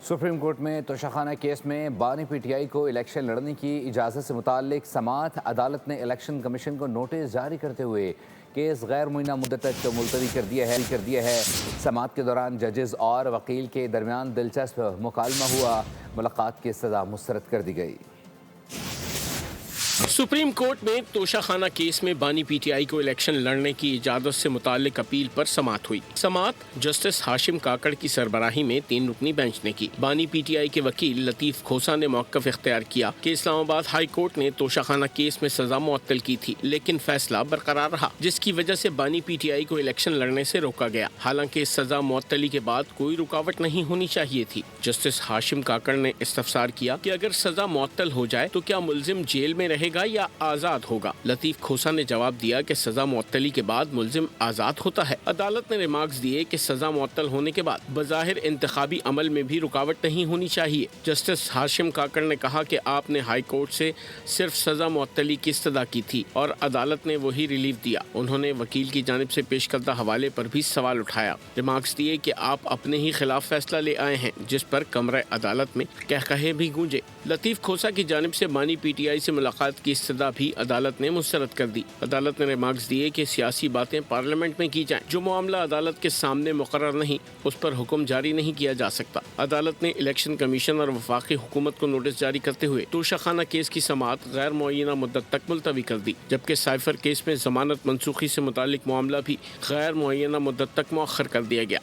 Supreme court میں توشاخانہ case میں بانی پی ٹی آئی کو الیکشن لڑنے کی اجازت سے متعلق سماعت عدالت نے الیکشن کمیشن کو نوٹس جاری کرتے ہوئے کیس غیر معینہ مدت تک ملتوی کر دیا ہے۔ سماعت کے دوران ججز اور وکیل کے درمیان دلچسپ مکالمہ ہوا، ملاقات کی سزا مسترد کر دی گئی۔ سپریم کورٹ میں توشاخانہ کیس میں بانی پی ٹی آئی کو الیکشن لڑنے کی اجازت سے متعلق اپیل پر سماعت ہوئی۔ سماعت جسٹس ہاشم کاکڑ کی سربراہی میں 3 رکنی بینچ نے کی۔ بانی پی ٹی آئی کے وکیل لطیف کھوسہ نے موقف اختیار کیا کہ اسلام آباد ہائی کورٹ نے توشاخانہ کیس میں سزا معطل کی تھی، لیکن فیصلہ برقرار رہا، جس کی وجہ سے بانی پی ٹی آئی کو الیکشن لڑنے سے روکا گیا، حالانکہ اس سزا معطلی کے بعد کوئی رکاوٹ نہیں ہونی چاہیے تھی۔ جسٹس ہاشم کاکڑ نے استفسار کیا کہ اگر سزا معطل ہو جائے تو کیا ملزم جیل میں رہے گا یا آزاد ہوگا؟ لطیف کھوسہ نے جواب دیا کہ سزا معطلی کے بعد ملزم آزاد ہوتا ہے۔ عدالت نے ریمارکس دیے کہ سزا معطل ہونے کے بعد بظاہر انتخابی عمل میں بھی رکاوٹ نہیں ہونی چاہیے۔ جسٹس ہاشم کاکڑ نے کہا کہ آپ نے ہائی کورٹ سے صرف سزا معطلی کی استدعا کی تھی اور عدالت نے وہی ریلیف دیا۔ انہوں نے وکیل کی جانب سے پیش کردہ حوالے پر بھی سوال اٹھایا۔ ریمارکس دیے کہ آپ اپنے ہی خلاف فیصلہ لے آئے ہیں، جس پر کمرہ عدالت میں قہقہے بھی گونجے۔ لطیف کھوسہ کی جانب سے بانی پی ٹی آئی سے ملاقات کی استدعا بھی عدالت نے مسترد کر دی۔ عدالت نے ریمارکس دیے کہ سیاسی باتیں پارلیمنٹ میں کی جائیں، جو معاملہ عدالت کے سامنے مقرر نہیں، اس پر حکم جاری نہیں کیا جا سکتا۔ عدالت نے الیکشن کمیشن اور وفاقی حکومت کو نوٹس جاری کرتے ہوئے توشاخانہ کیس کی سماعت غیر معینہ مدت تک ملتوی کر دی، جبکہ سائفر کیس میں ضمانت منسوخی سے متعلق معاملہ بھی غیر معینہ مدت تک مؤخر کر دیا گیا۔